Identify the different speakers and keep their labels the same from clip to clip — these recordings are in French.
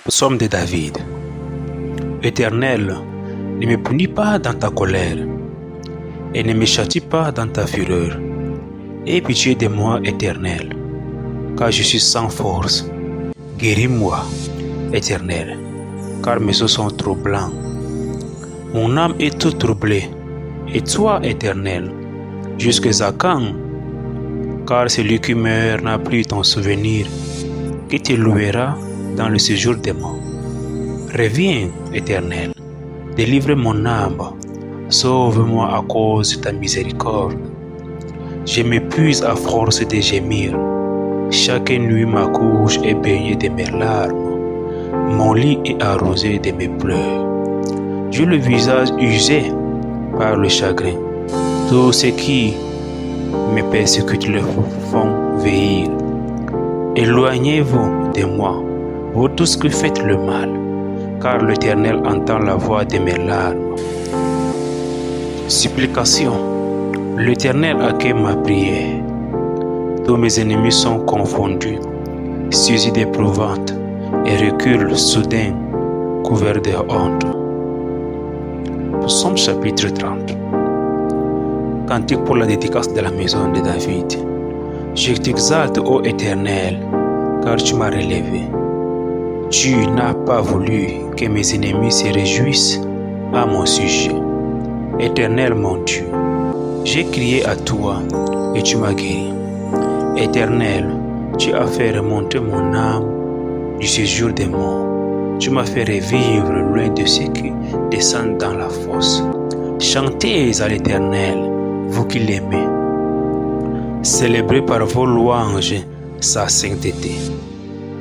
Speaker 1: Psaume de David. Éternel, ne me punis pas dans ta colère, et ne me châtie pas dans ta fureur. Aie pitié de moi, Éternel, car je suis sans force. Guéris-moi, Éternel, car mes os sont trop blancs. Mon âme est toute troublée, et toi, Éternel, jusqu'à quand? Car celui qui meurt n'a plus ton souvenir, qui te louera dans le séjour des morts. Reviens, Éternel, délivre mon âme, sauve-moi à cause de ta miséricorde. Je m'épuise à force de gémir. Chaque nuit ma couche est baignée de mes larmes. Mon lit est arrosé de mes pleurs. J'ai le visage usé par le chagrin. Tous ceux qui me persécutent le font veillir. Éloignez-vous de moi, vous tous qui faites le mal, car l'Éternel entend la voix de mes larmes. Supplication. L'Éternel accueille ma prière. Tous mes ennemis sont confondus, saisis d'épouvante, et reculent soudain, couverts de honte. Psaume chapitre 30. Cantique pour la dédicace de la maison de David. Je t'exalte, ô Éternel, car tu m'as relevé. Tu n'as pas voulu que mes ennemis se réjouissent à mon sujet. Éternel mon Dieu, j'ai crié à toi et tu m'as guéri. Éternel, tu as fait remonter mon âme du séjour des morts. Tu m'as fait revivre loin de ceux qui descendent dans la fosse. Chantez à l'Éternel, vous qui l'aimez. Célébrez par vos louanges sa sainteté.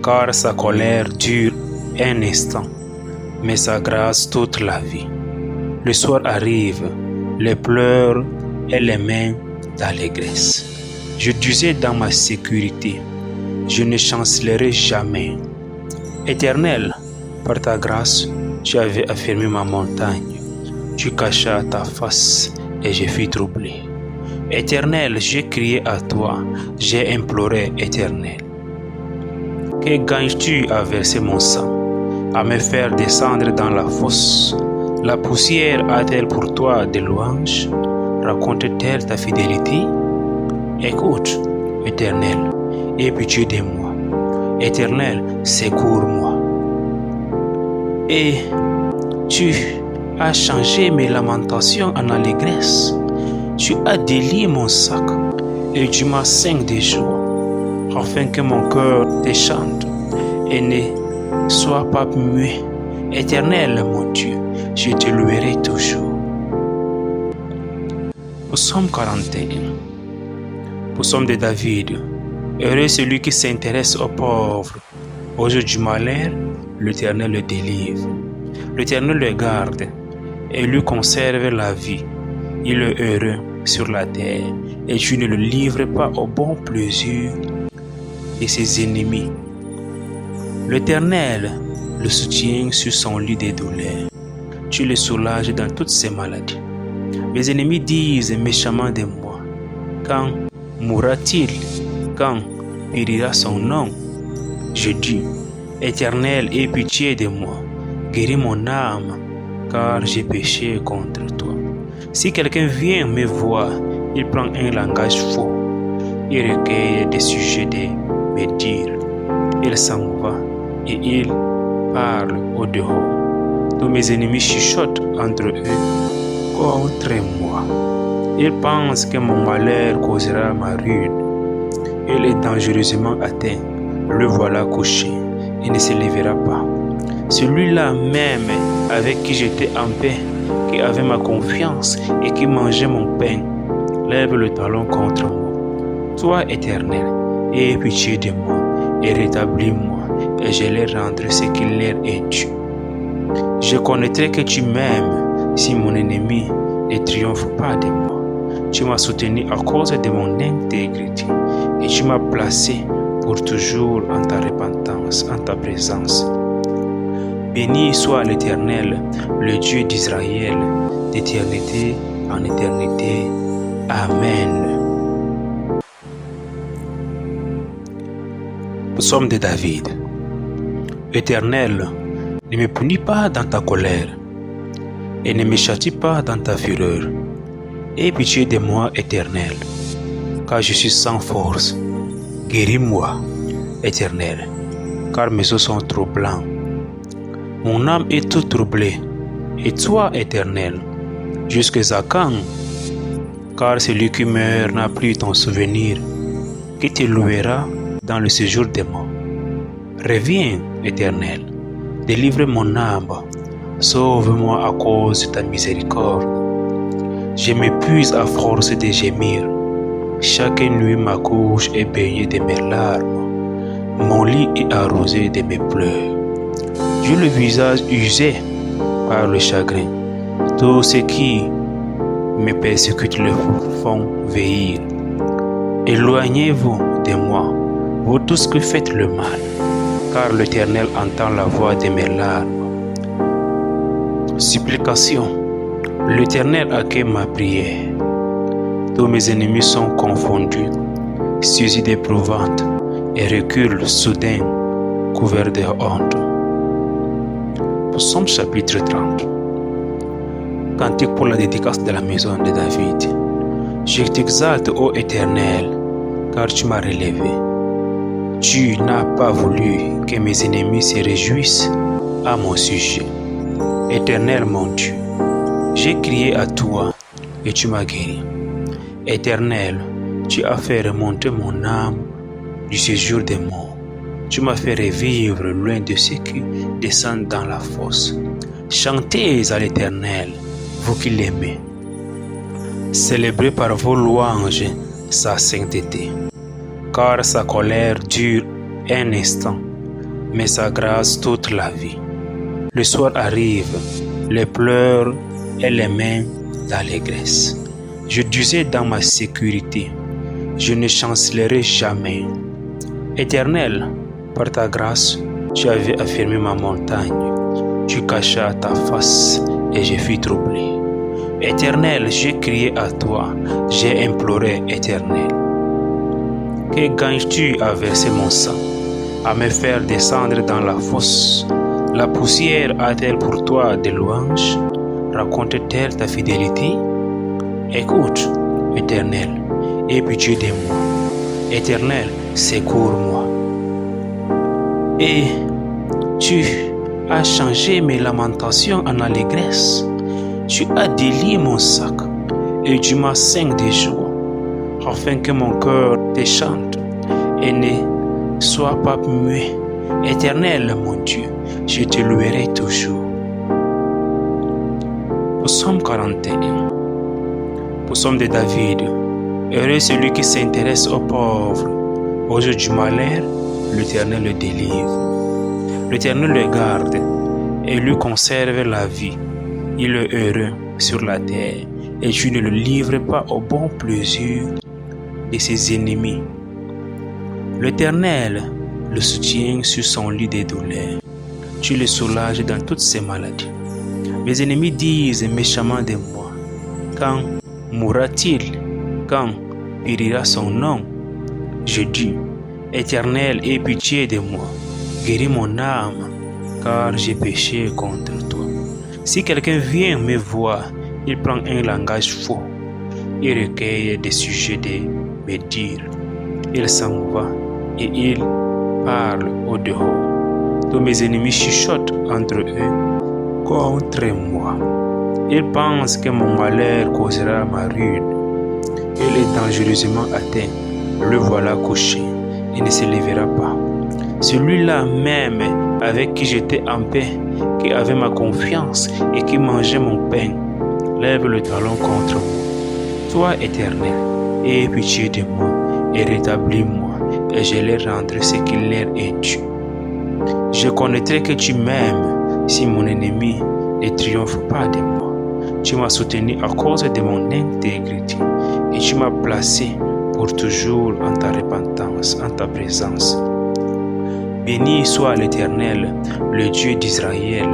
Speaker 1: Car sa colère dure un instant, mais sa grâce toute la vie. Le soir arrive, les pleurs et les mains d'allégresse. Je disais dans ma sécurité, je ne chancellerai jamais. Éternel, par ta grâce, tu avais affermi ma montagne. Tu cachas ta face et je fus troublé. Éternel, j'ai crié à toi, j'ai imploré, Éternel. Que gagnes-tu à verser mon sang, à me faire descendre dans la fosse? La poussière a-t-elle pour toi des louanges? Raconte-t-elle ta fidélité? Écoute, Éternel, aie pitié de moi. Éternel, secours-moi. Et tu as changé mes lamentations en allégresse. Tu as délié mon sac et tu m'as ceint de joie, afin que mon cœur te chante et ne soit pas muet. Éternel mon Dieu, je te louerai toujours. Psaume 41. Psaume de David. Heureux celui qui s'intéresse aux pauvres. Au jour du malheur, l'Éternel le délivre. L'Éternel le garde et lui conserve la vie. Il est heureux sur la terre et tu ne le livres pas au bon plaisir de ses ennemis. L'Éternel le soutient sur son lit de douleur. Tu le soulages dans toutes ses maladies. Mes ennemis disent méchamment de moi, quand mourra-t-il? Quand périra son nom? Je dis, Éternel, aie pitié de moi. Guéris mon âme, car j'ai péché contre toi. Si quelqu'un vient me voir, il prend un langage faux. Il recueille des sujets de me dire. Il s'en va et il parle au dehors. Tous mes ennemis chuchotent entre eux contre moi. Ils pensent que mon malheur causera ma ruine. Il est dangereusement atteint. Le voilà couché. Il ne se lèvera pas. Celui-là même avec qui j'étais en paix, qui avait ma confiance et qui mangeait mon pain, lève le talon contre moi. Toi, Éternel, aie pitié de moi et rétablis-moi, et je leur rendrai ce qui leur est dû. Je connaîtrai que tu m'aimes si mon ennemi ne triomphe pas de moi. Tu m'as soutenu à cause de mon intégrité et tu m'as placé pour toujours en ta repentance, en ta présence. Béni soit l'Éternel, le Dieu d'Israël, d'éternité en éternité. Amen. Psaume de David. Éternel, ne me punis pas dans ta colère et ne me châtie pas dans ta fureur. Aie pitié de moi, Éternel, car je suis sans force. Guéris-moi, Éternel, car mes os sont trop blancs. Mon âme est toute troublée. Et toi, Éternel, jusqu'à quand? Car celui qui meurt n'a plus ton souvenir, qui te louera dans le séjour des morts. Reviens, Éternel, délivre mon âme, sauve-moi à cause de ta miséricorde. Je m'épuise à force de gémir. Chaque nuit ma couche est baignée de mes larmes. Mon lit est arrosé de mes pleurs. J'ai le visage usé par le chagrin. Tous ceux qui me persécutent le font vieillir. Éloignez-vous de moi, vous tous qui faites le mal, car l'Éternel entend la voix de mes larmes. Supplication. L'Éternel accueille ma prière. Tous mes ennemis sont confondus, saisis d'épouvante, et reculent soudain, couverts de honte. Psaume chapitre 30. Cantique pour la dédicace de la maison de David. Je t'exalte, ô Éternel, car tu m'as relevé. Tu n'as pas voulu que mes ennemis se réjouissent à mon sujet. Éternel mon Dieu, j'ai crié à toi et tu m'as guéri. Éternel, tu as fait remonter mon âme du séjour des morts. Tu m'as fait revivre loin de ceux qui descendent dans la fosse. Chantez à l'Éternel, vous qui l'aimez. Célébrez par vos louanges sa sainteté, car sa colère dure un instant, mais sa grâce toute la vie. Le soir arrive, les pleurs et les mains d'allégresse. Je disais dans ma sécurité, je ne chancellerai jamais. Éternel, par ta grâce, tu avais affirmé ma montagne. Tu cachas ta face et je fus troublé. Éternel, j'ai crié à toi, j'ai imploré, Éternel. Que gagnes-tu à verser mon sang, à me faire descendre dans la fosse? La poussière a-t-elle pour toi des louanges? Raconte-t-elle ta fidélité? Écoute, Éternel, aie pitié de moi. Éternel, secours-moi. Et tu as changé mes lamentations en allégresse. Tu as délié mon sac et tu m'as ceint de joie, afin que mon cœur te chante et ne soit pas muet. Éternel, mon Dieu, je te louerai toujours. Psaume 41. Psaume de David. Heureux celui qui s'intéresse aux pauvres. Au jour du malheur, l'Éternel le délivre. L'Éternel le garde et lui conserve la vie. Il est heureux sur la terre et tu ne le livres pas au bon plaisir de ses ennemis. L'Éternel le soutient sur son lit de douleur. Tu le soulages dans toutes ses maladies. Mes ennemis disent méchamment de moi, quand mourra-t-il? Quand périra son nom? Je dis, Éternel, aie pitié de moi, guéris mon âme, car j'ai péché contre toi. Si quelqu'un vient me voir, il prend un langage faux, il recueille des sujets de me dire, il s'en va et il parle au dehors. Tous mes ennemis chuchotent entre eux contre moi. Ils pensent que mon malheur causera ma ruine. Il est dangereusement atteint. Le voilà couché. Il ne se lèvera pas. Celui-là même avec qui j'étais en paix, qui avait ma confiance et qui mangeait mon pain, lève le talon contre moi. Toi, Éternel, aie pitié de moi et rétablis-moi, et je leur rendrai ce qui leur est dû. Je connaîtrai que tu m'aimes si mon ennemi ne triomphe pas de moi. Tu m'as soutenu à cause de mon intégrité et tu m'as placé pour toujours en ta repentance, en ta présence. Béni soit l'Éternel, le Dieu d'Israël,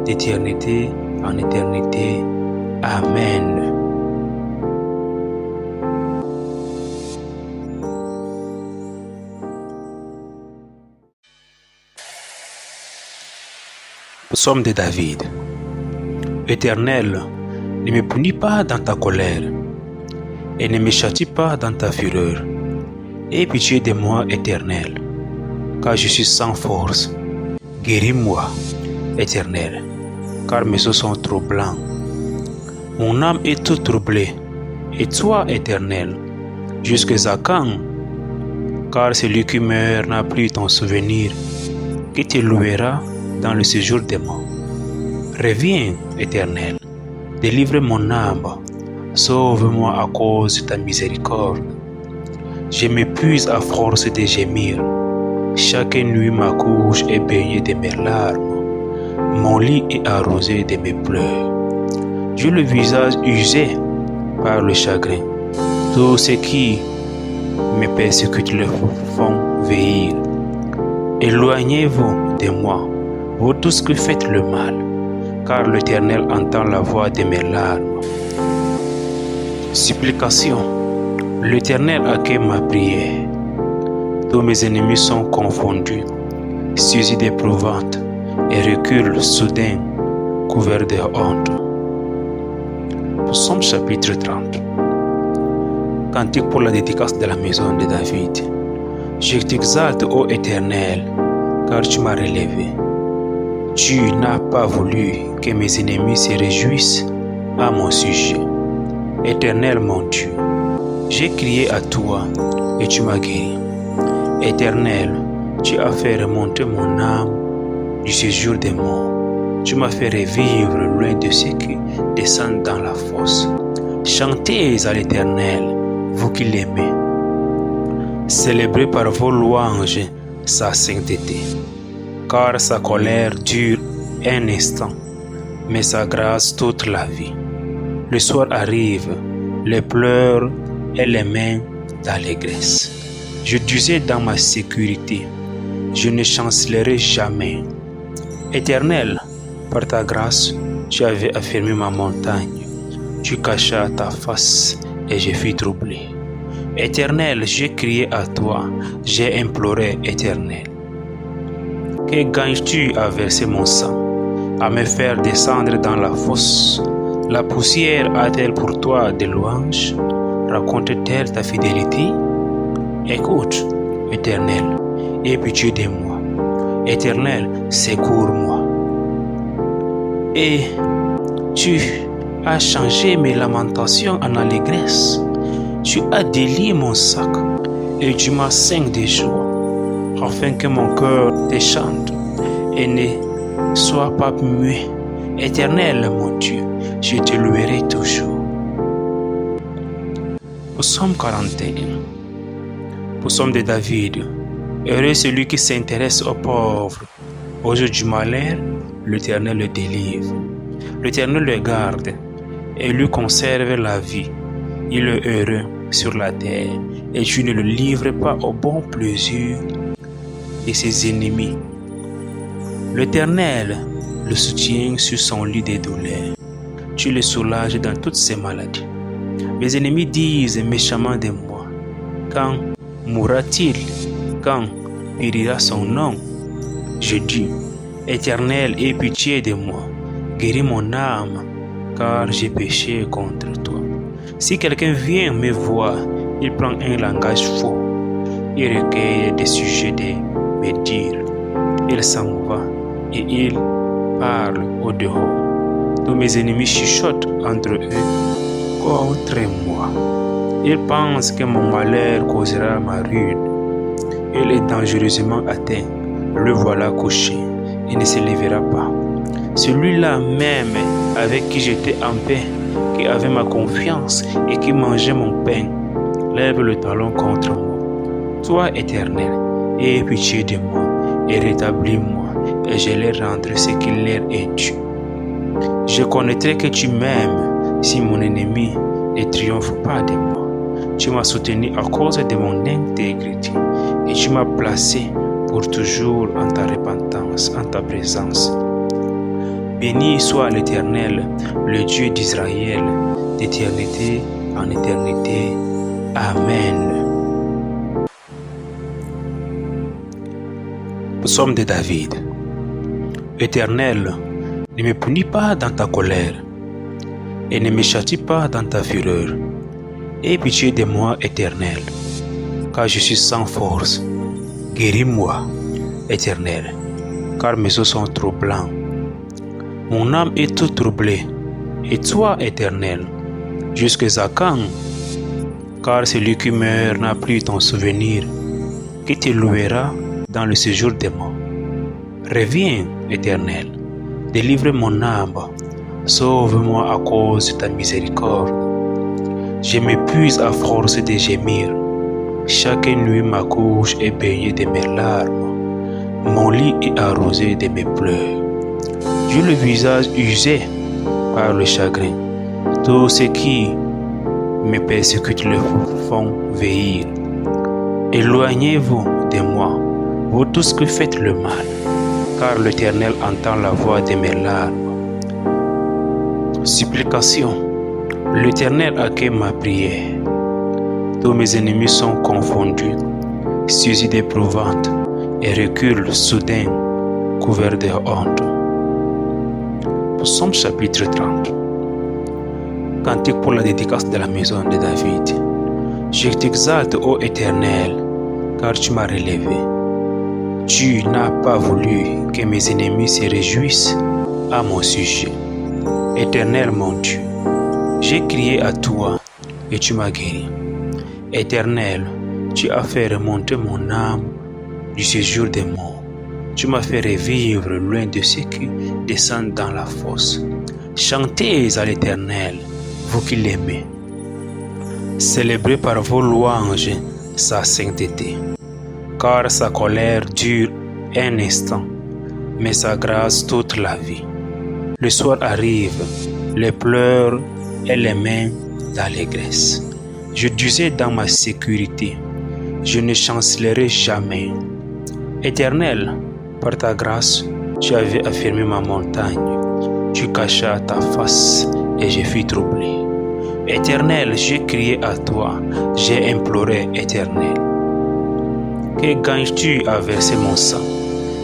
Speaker 1: d'éternité en éternité. Amen. Psaume de David. Éternel, ne me punis pas dans ta colère et ne me châtie pas dans ta fureur. Aie pitié de moi, Éternel, car je suis sans force. Guéris-moi, Éternel, car mes os sont trop blancs. Mon âme est toute troublée. Et toi, Éternel, jusqu'à quand? Car celui qui meurt n'a plus ton souvenir, qui te louera dans le séjour des morts. Reviens, Éternel, délivre mon âme, sauve-moi à cause de ta miséricorde. Je m'épuise à force de gémir. Chaque nuit ma couche est baignée de mes larmes. Mon lit est arrosé de mes pleurs. J'ai le visage usé par le chagrin. Tous ceux qui me persécutent le font vieillir. Éloignez-vous de moi, vous tous qui faites le mal, car l'Éternel entend la voix de mes larmes. Supplication. L'Éternel accueille ma prière. Tous mes ennemis sont confondus, saisis d'épouvante, et reculent soudain, couverts de honte. Psaume chapitre 30. Cantique pour la dédicace de la maison de David. Je t'exalte, ô Éternel, car tu m'as relevé. Tu n'as pas voulu que mes ennemis se réjouissent à mon sujet. Éternel mon Dieu, j'ai crié à toi et tu m'as guéri. Éternel, tu as fait remonter mon âme du séjour des morts. Tu m'as fait revivre loin de ceux qui descendent dans la fosse. Chantez à l'Éternel, vous qui l'aimez. Célébrez par vos louanges sa sainteté. Car sa colère dure un instant, mais sa grâce toute la vie. Le soir arrive, les pleurs et les mains d'allégresse. Je disais dans ma sécurité, je ne chancellerai jamais. Éternel, par ta grâce, tu avais affermi ma montagne. Tu cachas ta face et je fus troublé. Éternel, j'ai crié à toi, j'ai imploré, Éternel. Que gagnes-tu à verser mon sang, à me faire descendre dans la fosse? La poussière a-t-elle pour toi des louanges? Raconte-t-elle ta fidélité? Écoute, Éternel, aie pitié de moi. Éternel, secours-moi. Et tu as changé mes lamentations en allégresse. Tu as délié mon sac et tu m'as ceint de joie, afin que mon cœur te chante et ne soit pas muet. Éternel mon Dieu, je te louerai toujours. Psaume 41. Psaume de David. Heureux celui qui s'intéresse aux pauvres. Au jour du malheur, l'Éternel le délivre. L'Éternel le garde et lui conserve la vie. Il est heureux sur la terre et tu ne le livres pas au bon plaisir de ses ennemis. L'Éternel le soutient sur son lit de douleur. Tu le soulages dans toutes ses maladies. Mes ennemis disent méchamment de moi, quand mourra-t-il? Quand périra son nom? Je dis, Éternel, aie pitié de moi, guéris mon âme, car j'ai péché contre toi. Si quelqu'un vient me voir, il prend un langage faux, il recueille des sujets de me dire, il s'en va et il parle au dehors. Tous mes ennemis chuchotent entre eux contre moi. Ils pensent que mon malheur causera ma ruine. Il est dangereusement atteint. Le voilà couché. Il ne se lèvera pas. Celui-là même avec qui j'étais en paix, qui avait ma confiance et qui mangeait mon pain, lève le talon contre moi. Toi, Éternel, aie pitié de moi et rétablis-moi, et je leur rendrai ce qui leur est dû. Je connaîtrai que tu m'aimes si mon ennemi ne triomphe pas de moi. Tu m'as soutenu à cause de mon intégrité et tu m'as placé pour toujours en ta repentance, en ta présence. Béni soit l'Éternel, le Dieu d'Israël, d'éternité en éternité. Amen. Psaume de David. Éternel, ne me punis pas dans ta colère et ne me châtie pas dans ta fureur. Aie pitié de moi, Éternel, car je suis sans force. Guéris-moi, Éternel, car mes os sont trop blancs. Mon âme est toute troublée. Et toi, Éternel, jusqu'à quand? Car celui qui meurt n'a plus ton souvenir, qui te louera dans le séjour des morts. Reviens, Éternel, délivre mon âme, sauve-moi à cause de ta miséricorde. Je m'épuise à force de gémir. Chaque nuit ma couche est baignée de mes larmes. Mon lit est arrosé de mes pleurs. J'ai le visage usé par le chagrin. Tous ceux qui me persécutent le font veillir. Éloignez-vous de moi, vous tous qui faites le mal, car l'Éternel entend la voix de mes larmes. Supplication. L'Éternel accueille ma prière. Tous mes ennemis sont confondus, saisis d'épouvante, et reculent soudain, couverts de honte. Psaume chapitre 30. Cantique pour la dédicace de la maison de David. Je t'exalte, ô Éternel, car tu m'as relevé. Tu n'as pas voulu que mes ennemis se réjouissent à mon sujet. Éternel mon Dieu, j'ai crié à toi et tu m'as guéri. Éternel, tu as fait remonter mon âme du séjour des morts. Tu m'as fait revivre loin de ceux qui descendent dans la fosse. Chantez à l'Éternel, vous qui l'aimez. Célébrez par vos louanges sa sainteté. Car sa colère dure un instant, mais sa grâce toute la vie. Le soir arrive, les pleurs et les mains d'allégresse. Je disais dans ma sécurité, je ne chancellerai jamais. Éternel, par ta grâce, tu avais affirmé ma montagne. Tu cachas ta face et je fus troublé. Éternel, j'ai crié à toi, j'ai imploré, Éternel. Que gagnes-tu à verser mon sang,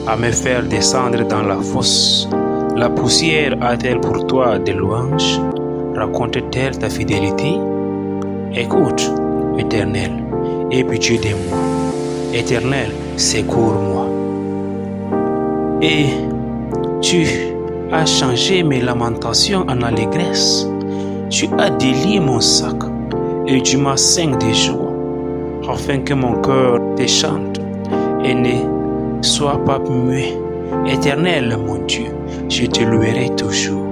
Speaker 1: à me faire descendre dans la fosse? La poussière a-t-elle pour toi des louanges? Raconte-t-elle ta fidélité? Écoute, Éternel, aie pitié de moi. Éternel, secours-moi. Et tu as changé mes lamentations en allégresse. Tu as délié mon sac et tu m'as ceint de joie, afin que mon cœur te chante et ne soit pas muet. Éternel, mon Dieu, je te louerai toujours.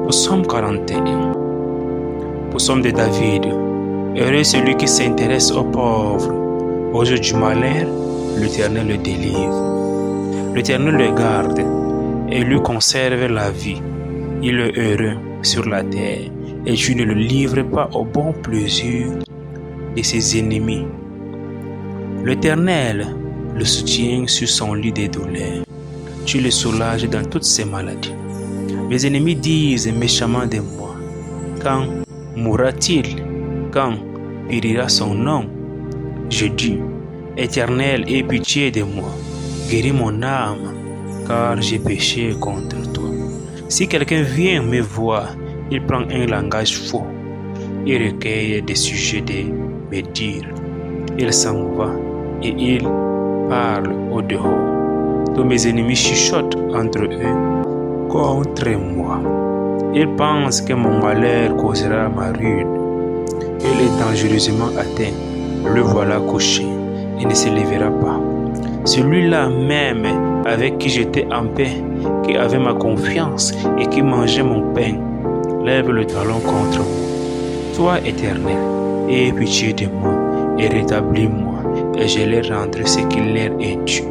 Speaker 1: Psaume 41. Psaume de David. Heureux celui qui s'intéresse aux pauvres. Au jour du malheur, l'Éternel le délivre. L'Éternel le garde et lui conserve la vie. Il est heureux sur la terre et tu ne le livres pas au bon plaisir de ses ennemis. L'Éternel le soutient sur son lit de douleur. Tu le soulages dans toutes ses maladies. Mes ennemis disent méchamment de moi, quand mourra-t-il? Quand périra son nom? Je dis, Éternel, aie pitié de moi. Guéris mon âme, car j'ai péché contre toi. Si quelqu'un vient me voir, il prend un langage faux. Il recueille des sujets de me dire. Il s'en va et il parle au dehors. Tous mes ennemis chuchotent entre eux contre moi. Ils pensent que mon malheur causera ma ruine. Il est dangereusement atteint. Le voilà couché. Il ne se lèvera pas. Celui-là même avec qui j'étais en paix, qui avait ma confiance et qui mangeait mon pain, lève le talon contre moi. Toi, Éternel, aie pitié de moi et rétablis-moi, et je leur rendrai ce qu'il leur est dû.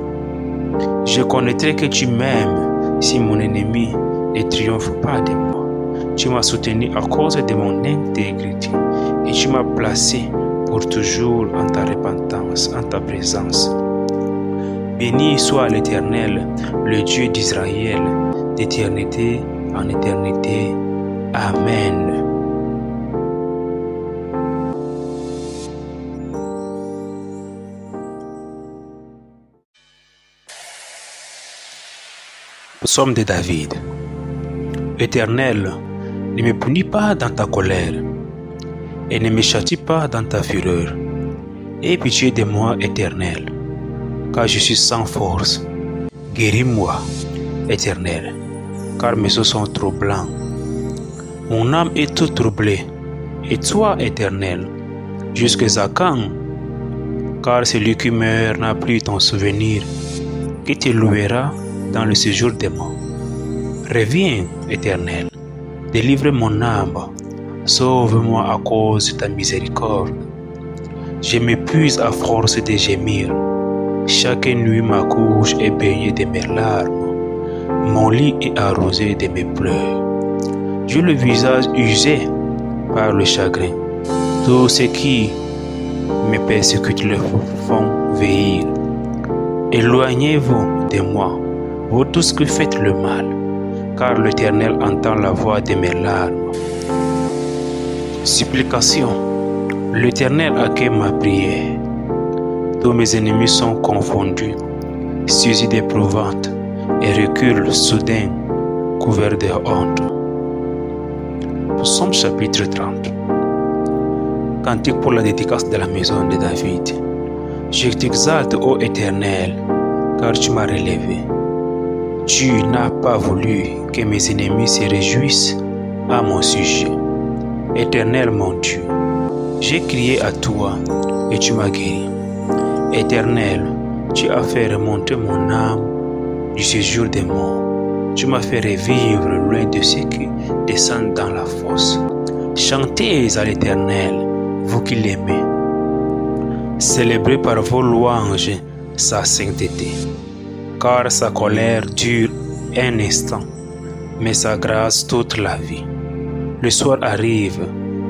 Speaker 1: Je connaîtrai que tu m'aimes si mon ennemi ne triomphe pas de moi. Tu m'as soutenu à cause de mon intégrité et tu m'as placé pour toujours en ta repentance, en ta présence. Béni soit l'Éternel, le Dieu d'Israël, d'éternité en éternité. Amen. Psaume de David. Éternel, ne me punis pas dans ta colère et ne me châtie pas dans ta fureur. Aie pitié de moi, Éternel, car je suis sans force. Guéris-moi, Éternel, car mes os sont trop blancs. Mon âme est toute troublée. Et toi, Éternel, jusqu'à quand? Car celui qui meurt n'a plus ton souvenir, qui te louera dans le séjour des morts. Reviens, Éternel, délivre mon âme, sauve-moi à cause de ta miséricorde. Je m'épuise à force de gémir. Chaque nuit ma couche est baignée de mes larmes. Mon lit est arrosé de mes pleurs. J'ai le visage usé par le chagrin. Tous ceux qui me persécutent le font vieillir. Éloignez-vous de moi, vous tous qui faites le mal, car l'Éternel entend la voix de mes larmes. Supplication. L'Éternel accueille ma prière. Tous mes ennemis sont confondus, saisis d'épouvante, et reculent soudain, couverts de honte. Psaume chapitre 30. Cantique pour la dédicace de la maison de David. Je t'exalte, ô Éternel, car tu m'as relevé. Tu n'as pas voulu que mes ennemis se réjouissent à mon sujet. Éternel mon Dieu, j'ai crié à toi et tu m'as guéri. Éternel, tu as fait remonter mon âme du séjour des morts. Tu m'as fait revivre loin de ceux qui descendent dans la fosse. Chantez à l'Éternel, vous qui l'aimez. Célébrez par vos louanges sa sainteté. Car sa colère dure un instant, mais sa grâce toute la vie. Le soir arrive,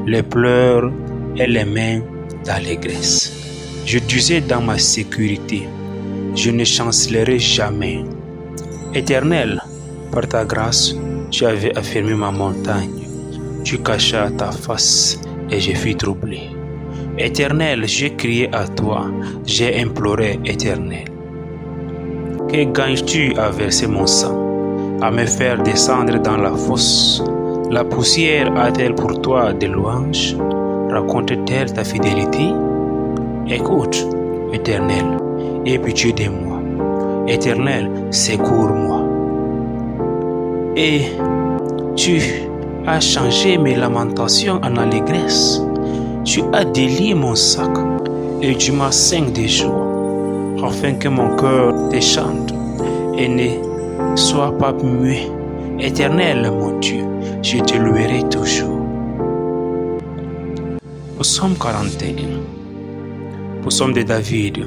Speaker 1: les pleurs et les mains d'allégresse. Je disais dans ma sécurité, je ne chancellerai jamais. Éternel, par ta grâce, tu avais affermi ma montagne. Tu cachas ta face et je fus troublé. Éternel, j'ai crié à toi, j'ai imploré, Éternel. Que gagnes-tu à verser mon sang, à me faire descendre dans la fosse? La poussière a-t-elle pour toi des louanges? Raconte-t-elle ta fidélité? Écoute, Éternel, aie pitié de moi. Éternel, secours-moi. Et tu as changé mes lamentations en allégresse. Tu as délié mon sac et tu m'as ceint de joie, afin que mon cœur te chante et ne soit pas muet. Éternel, mon Dieu, je te louerai toujours. Psaume 41. Psaume de David.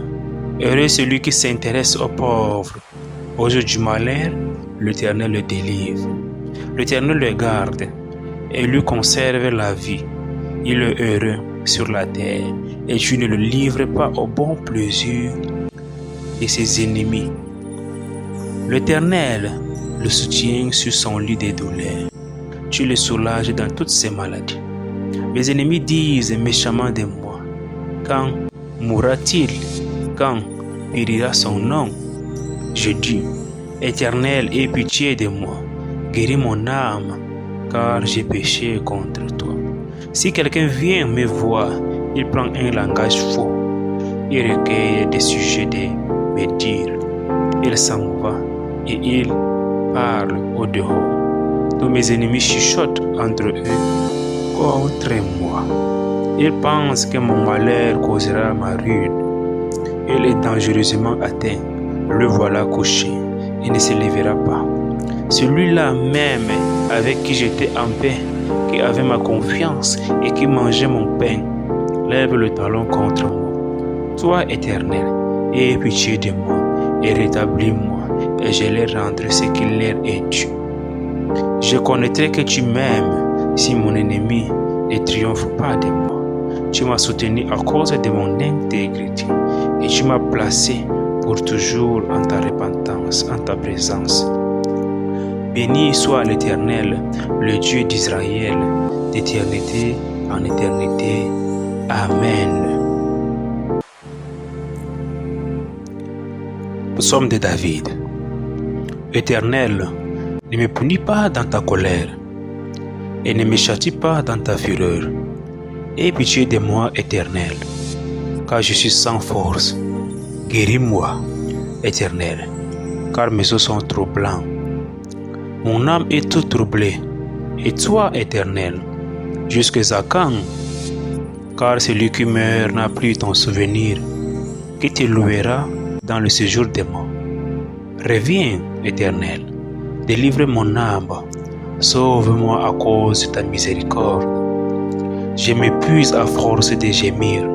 Speaker 1: Heureux celui qui s'intéresse aux pauvres. Au jour du malheur, l'Éternel le délivre. L'Éternel le garde et lui conserve la vie. Il est heureux sur la terre et tu ne le livres pas au bon plaisir de ses ennemis. L'Éternel le soutient sur son lit de douleur. Tu le soulages dans toutes ses maladies. Mes ennemis disent méchamment de moi, quand mourra-t-il? Quand périra son nom? Je dis, Éternel, aie pitié de moi, guéris mon âme, car j'ai péché contre toi. Si quelqu'un vient me voir, il prend un langage faux, il recueille des sujets de me dire, il s'en va et il parle au dehors. Tous mes ennemis chuchotent entre eux contre moi. Ils pensent que mon malheur causera ma ruine. Il est dangereusement atteint. Le voilà couché. Il ne se lèvera pas. Celui-là même avec qui j'étais en paix, qui avait ma confiance et qui mangeait mon pain, lève le talon contre moi. Toi, Éternel, aie pitié de moi et rétablis-moi, et je leur rendrai ce qu'il leur est dû. Je connaîtrai que tu m'aimes si mon ennemi ne triomphe pas de moi. Tu m'as soutenu à cause de mon intégrité et tu m'as placé pour toujours en ta repentance, en ta présence. Béni soit l'Éternel, le Dieu d'Israël, d'éternité en éternité. Amen. Psaume de David. Éternel, Ne me punis pas dans ta colère et ne me châtie pas dans ta fureur. Aie pitié de moi, Éternel, car je suis sans force. Guéris-moi, Éternel, car mes os sont trop blancs. Mon âme est toute troublée. Et toi, Éternel, jusqu'à quand? Car celui qui meurt n'a plus ton souvenir, qui te louera dans le séjour des morts. Reviens, Éternel, délivre mon âme, sauve-moi à cause de ta miséricorde. Je m'épuise à force de gémir.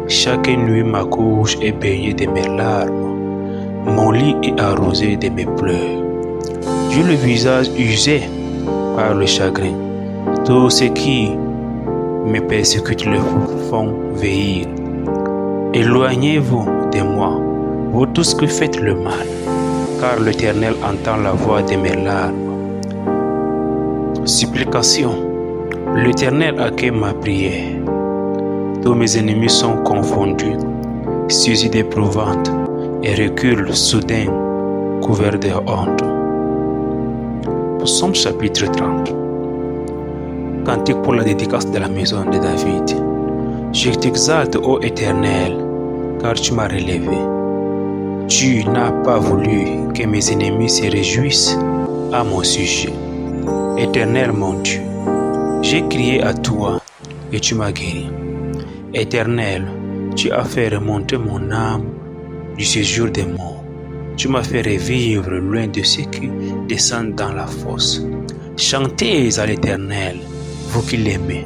Speaker 1: Chaque nuit ma couche est baignée de mes larmes. Mon lit est arrosé de mes pleurs. J'ai le visage usé par le chagrin. Tous ceux qui me persécutent le font vieillir. Éloignez-vous de moi, vous tous qui faites le mal, car l'Éternel entend la voix de mes larmes. Supplication. L'Éternel accueille ma prière. Tous mes ennemis sont confondus, saisis d'épouvante, et reculent soudain, couverts de honte. Psaume chapitre 30. Cantique pour la dédicace de la maison de David. Je t'exalte, ô Éternel, car tu m'as relevé. Tu n'as pas voulu que mes ennemis se réjouissent à mon sujet. Éternel mon Dieu, j'ai crié à toi et tu m'as guéri. Éternel, tu as fait remonter mon âme du séjour des morts. Tu m'as fait revivre loin de ceux qui descendent dans la fosse. Chantez à l'Éternel, vous qui l'aimez.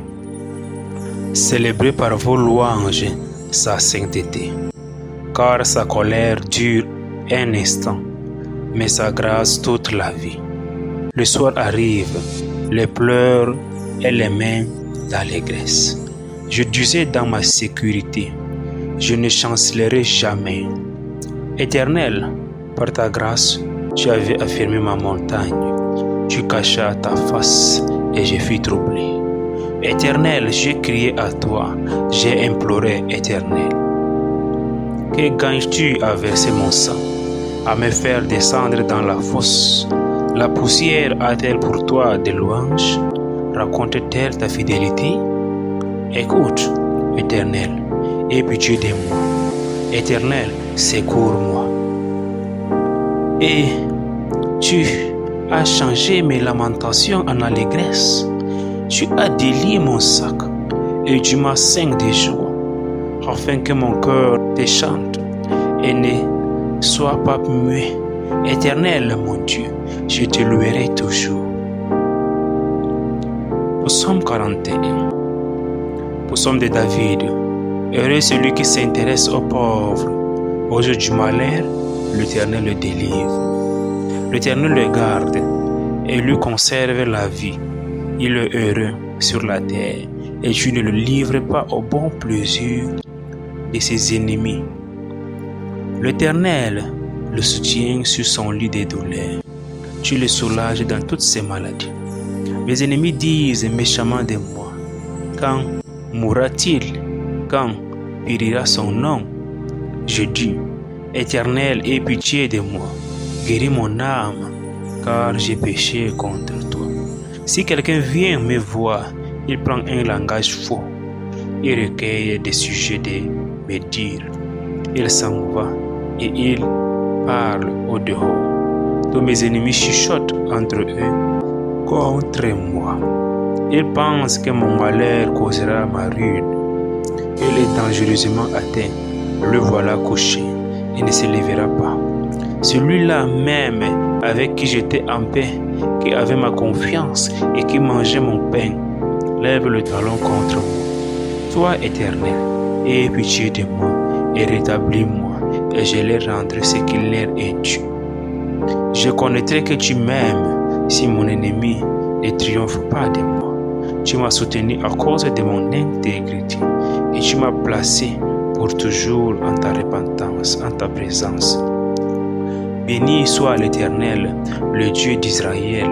Speaker 1: Célébrez par vos louanges sa sainteté. Car sa colère dure un instant, mais sa grâce toute la vie. Le soir arrive, les pleurs et les mains d'allégresse. Je disais dans ma sécurité, je ne chancellerai jamais. Éternel, par ta grâce, tu avais affirmé ma montagne. Tu cachas ta face et je fus troublé. Éternel, j'ai crié à toi, j'ai imploré, Éternel. Que gagnes-tu à verser mon sang, à me faire descendre dans la fosse? La poussière a-t-elle pour toi des louanges? Raconte-t-elle ta fidélité? Écoute, Éternel, aie pitié de moi. Éternel, secours-moi. Et tu as changé mes lamentations en allégresse. Tu as délié mon sac et tu m'as ceint de joie, afin que mon cœur te chante et ne soit pas muet. Éternel, mon Dieu, je te louerai toujours. Psaume 41. Psaume de David. Heureux celui qui s'intéresse aux pauvres. Au jour du malheur, l'Éternel le délivre. L'Éternel le garde et lui conserve la vie. Il est heureux sur la terre et tu ne le livres pas au bon plaisir de ses ennemis. L'Éternel le soutient sur son lit de douleur. Tu le soulages dans toutes ses maladies. Mes ennemis disent méchamment de moi, quand mourra-t-il? Quand périra son nom? Je dis, Éternel, aie pitié de moi. Guéris mon âme, car j'ai péché contre toi. Si quelqu'un vient me voir, il prend un langage faux. Il recueille des sujets de me dire. Il s'en va et il parle au dehors. Tous mes ennemis chuchotent entre eux contre moi. Ils pensent que mon malheur causera ma ruine. Il est dangereusement atteint. Le voilà couché. Il ne se lèvera pas. Celui-là même avec qui j'étais en paix, qui avait ma confiance et qui mangeait mon pain, lève le talon contre moi. Toi, Éternel, aie pitié de moi et rétablis-moi, et je leur rendrai ce qu'il leur est dû. Je connaîtrai que tu m'aimes si mon ennemi ne triomphe pas de moi. Tu m'as soutenu à cause de mon intégrité et tu m'as placé pour toujours en ta repentance, en ta présence. Béni soit l'Éternel, le Dieu d'Israël,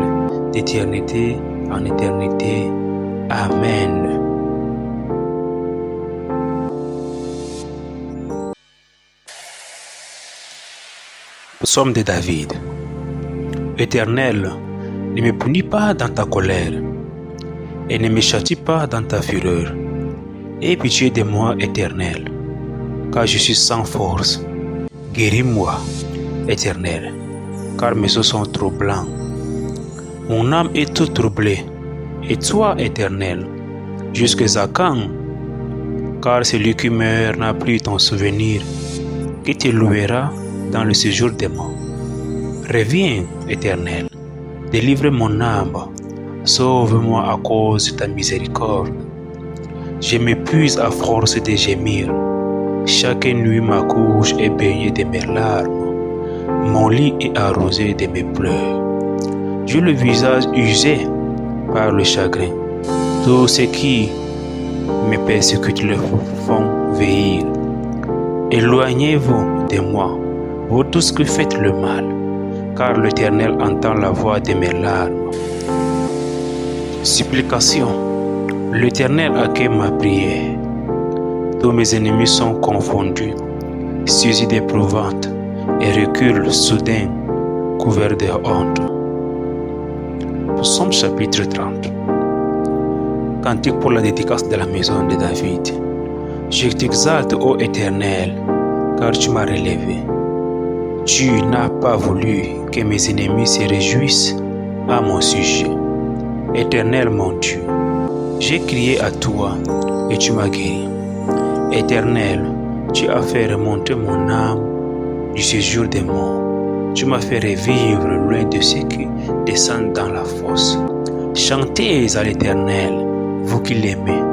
Speaker 1: d'éternité en éternité. Amen. Psaume de David. Éternel, ne me punis pas dans ta colère, et ne me châtie pas dans ta fureur. Aie pitié de moi, Éternel, car je suis sans force. Guéris-moi, Éternel, car mes os sont trop blancs. Mon âme est toute troublée, et toi, Éternel, jusqu'à quand? Car celui qui meurt n'a plus ton souvenir, qui te louera dans le séjour des morts. Reviens, Éternel, délivre mon âme, sauve-moi à cause de ta miséricorde. Je m'épuise à force de gémir. Chaque nuit ma couche est baignée de mes larmes. Mon lit est arrosé de mes pleurs. J'ai le visage usé par le chagrin. Tous ceux qui me persécutent le font vieillir. Éloignez-vous de moi, vous tous qui faites le mal, car l'Éternel entend la voix de mes larmes. Supplication. L'Éternel accueille ma prière. Tous mes ennemis sont confondus, saisis d'épouvante, et reculent soudain, couverts de honte. Psaume chapitre 30. Cantique pour la dédicace de la maison de David. Je t'exalte, ô Éternel, car tu m'as relevé. Tu n'as pas voulu que mes ennemis se réjouissent à mon sujet. Éternel mon Dieu, j'ai crié à toi et tu m'as guéri. Éternel, tu as fait remonter mon âme du séjour des morts. Tu m'as fait revivre loin de ceux qui descendent dans la fosse. Chantez à l'Éternel, vous qui l'aimez.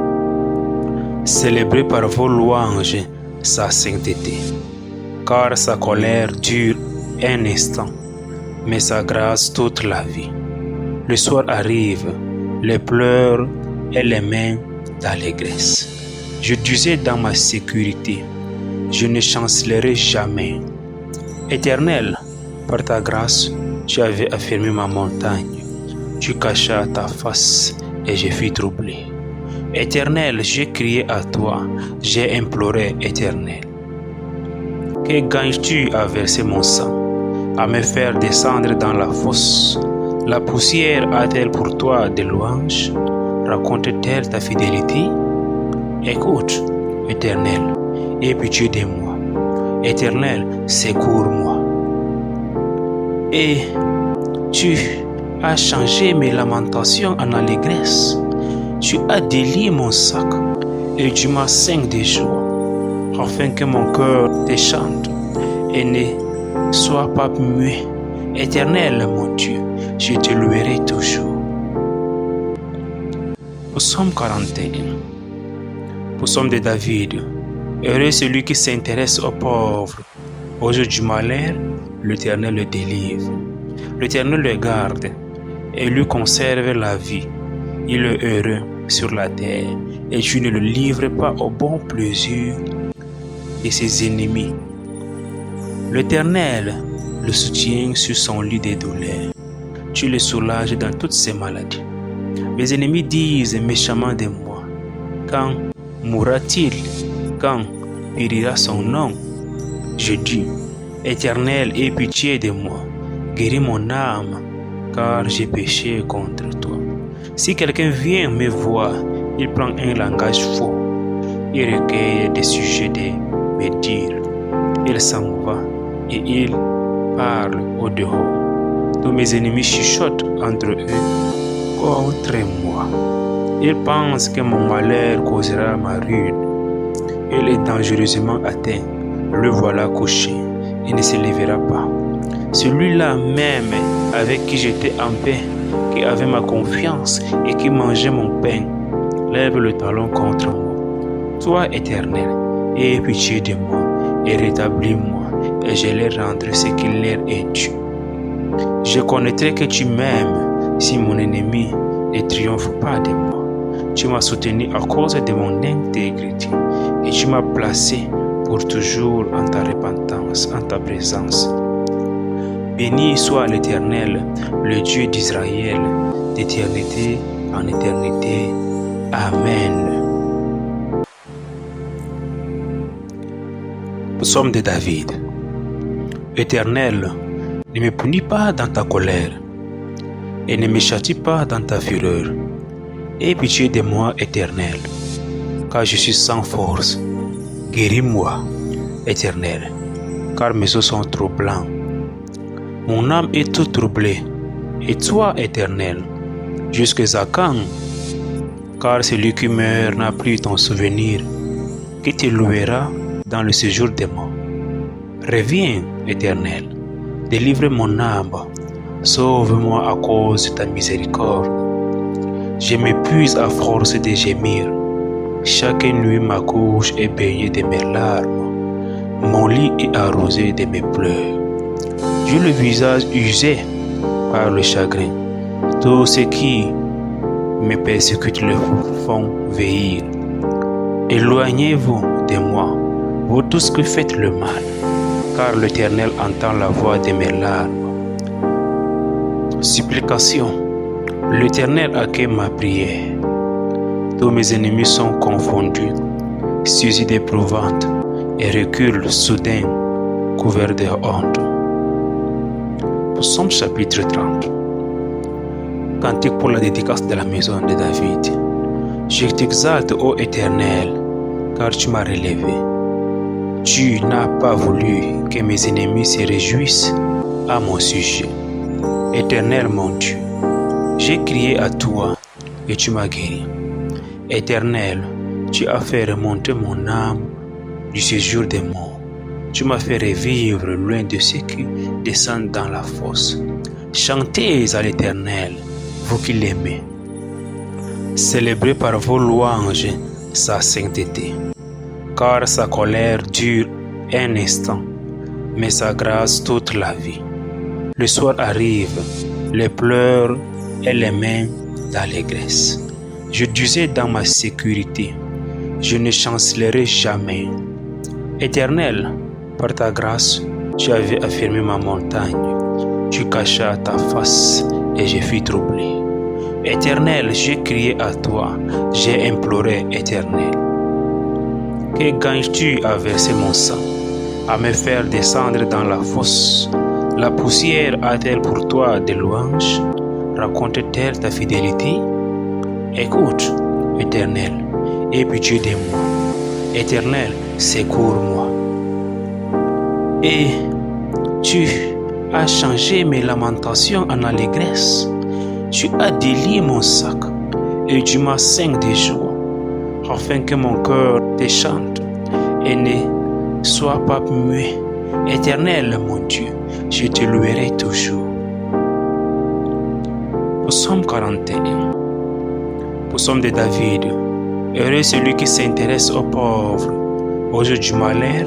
Speaker 1: Célébrez par vos louanges sa sainteté, car sa colère dure un instant, mais sa grâce toute la vie. Le soir arrive, les pleurs et les mains d'allégresse. Je disais dans ma sécurité, je ne chancellerai jamais. Éternel, par ta grâce, tu avais affermi ma montagne. Tu cachas ta face et je fus troublé. Éternel, j'ai crié à toi, j'ai imploré, Éternel. Que gagnes-tu à verser mon sang, à me faire descendre dans la fosse? La poussière a-t-elle pour toi des louanges? Raconte-t-elle ta fidélité? Écoute, Éternel, aie pitié de moi. Éternel, secours-moi. Et tu as changé mes lamentations en allégresse. Tu as délié mon sac et tu m'as ceint de joie, afin que mon cœur te chante et ne soit pas muet. Éternel, mon Dieu, je te louerai toujours. Psaume 41. Psaume de David. Heureux celui qui s'intéresse aux pauvres. Au jour du malheur, l'Éternel le délivre. L'Éternel le garde et lui conserve la vie. Il est heureux sur la terre et tu ne le livres pas au bon plaisir de ses ennemis. L'Éternel le soutient sur son lit de douleur. Tu le soulages dans toutes ses maladies. Mes ennemis disent méchamment de moi, quand mourra-t-il? Quand périra son nom? Je dis, Éternel, aie pitié de moi, guéris mon âme, car j'ai péché contre toi. Si quelqu'un vient me voir, il prend un langage faux, il recueille des sujets de me dire, il s'en va et il parle au dehors. Tous mes ennemis chuchotent entre eux contre moi. Ils pensent que mon malheur causera ma ruine. Il est dangereusement atteint. Le voilà couché. Il ne se lèvera pas. Celui-là même avec qui j'étais en paix, qui avait ma confiance et qui mangeait mon pain, lève le talon contre moi. Toi, Éternel, aie pitié de moi et rétablis-moi, et je leur rendrai ce qu'il leur est dû. Je connaîtrai que tu m'aimes si mon ennemi ne triomphe pas de moi. Tu m'as soutenu à cause de mon intégrité et tu m'as placé pour toujours en ta repentance, en ta présence. Béni soit l'Éternel, le Dieu d'Israël, d'éternité en éternité. Amen. Psaume de David. Éternel, ne me punis pas dans ta colère, et ne me châtie pas dans ta fureur. Aie pitié de moi, Éternel, car je suis sans force. Guéris-moi, Éternel, car mes os sont trop blancs. Mon âme est toute troublée. Et toi, Éternel, jusqu'à quand? Car celui qui meurt n'a plus ton souvenir, qui te louera dans le séjour des morts. Reviens, Éternel, délivre mon âme, sauve-moi à cause de ta miséricorde. Je m'épuise à force de gémir. Chaque nuit ma couche est baignée de mes larmes. Mon lit est arrosé de mes pleurs. J'ai le visage usé par le chagrin. Tous ceux qui me persécutent le font veillir. Éloignez-vous de moi, vous tous qui faites le mal, car l'Éternel entend la voix de mes larmes. Supplication. L'Éternel accueille ma prière. Tous mes ennemis sont confondus, saisis d'épouvante, et reculent soudain, couverts de honte. Psaume chapitre 30. Cantique pour la dédicace de la maison de David. Je t'exalte, ô Éternel, car tu m'as relevé. Tu n'as pas voulu que mes ennemis se réjouissent à mon sujet. Éternel mon Dieu, j'ai crié à toi et tu m'as guéri. Éternel, tu as fait remonter mon âme du séjour des morts. Tu m'as fait revivre loin de ceux qui descendent dans la fosse. Chantez à l'Éternel, vous qui l'aimez. Célébrez par vos louanges sa sainteté. Car sa colère dure un instant, mais sa grâce toute la vie. Le soir arrive, les pleurs et les mains d'allégresse. Je disais dans ma sécurité, je ne chancellerai jamais. Éternel, par ta grâce, tu avais affirmé ma montagne. Tu cachas ta face et je fus troublé. Éternel, j'ai crié à toi, j'ai imploré, Éternel. Que gagnes-tu à verser mon sang, à me faire descendre dans la fosse? La poussière a-t-elle pour toi des louanges? Raconte-t-elle ta fidélité? Écoute, Éternel, aie pitié de moi. Éternel, secours-moi. Et tu as changé mes lamentations en allégresse. Tu as délié mon sac et tu m'as ceint de joie, afin que mon cœur te chante et ne soit pas muet. Éternel, mon Dieu, je te louerai toujours. Psaume 41. Psaume de David. Heureux celui qui s'intéresse aux pauvres. Au jour du malheur,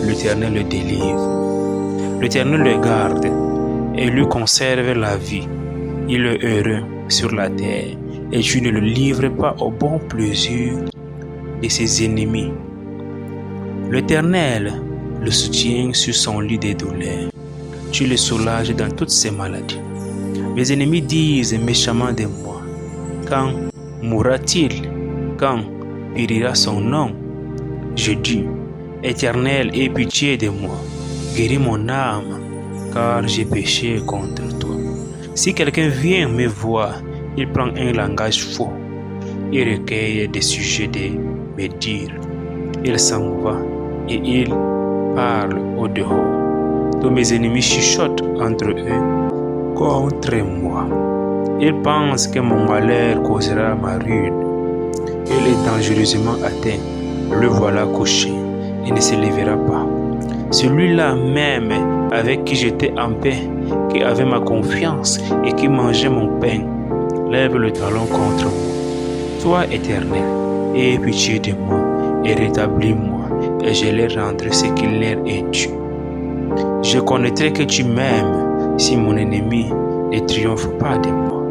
Speaker 1: l'Éternel le délivre. L'Éternel le garde et lui conserve la vie. Il est heureux sur la terre et tu ne le livres pas au bon plaisir de ses ennemis. L'Éternel le soutient sur son lit de douleur. Tu le soulages dans toutes ses maladies. Mes ennemis disent méchamment de moi, quand mourra-t-il? Quand périra son nom? Je dis, Éternel, aie pitié de moi, guéris mon âme, car j'ai péché contre toi. Si quelqu'un vient me voir, il prend un langage faux, il recueille des sujets de me dire, il s'en va et il parle au dehors. Tous mes ennemis chuchotent entre eux contre moi. Ils pensent que mon malheur causera ma ruine. Il est dangereusement atteint. Le voilà couché. Il ne se lèvera pas. Celui-là même avec qui j'étais en paix, qui avait ma confiance et qui mangeait mon pain, lève le talon contre moi. Toi, Éternel, aie pitié de moi et rétablis-moi, et je leur rendrai ce qui leur est dû. Je connaîtrai que tu m'aimes si mon ennemi ne triomphe pas de moi.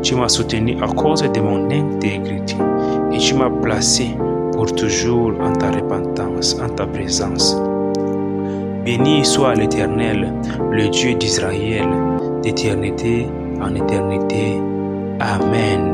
Speaker 1: Tu m'as soutenu à cause de mon intégrité et tu m'as placé pour toujours en ta repentance, en ta présence. Béni soit l'Éternel, le Dieu d'Israël, d'éternité en éternité. Amen.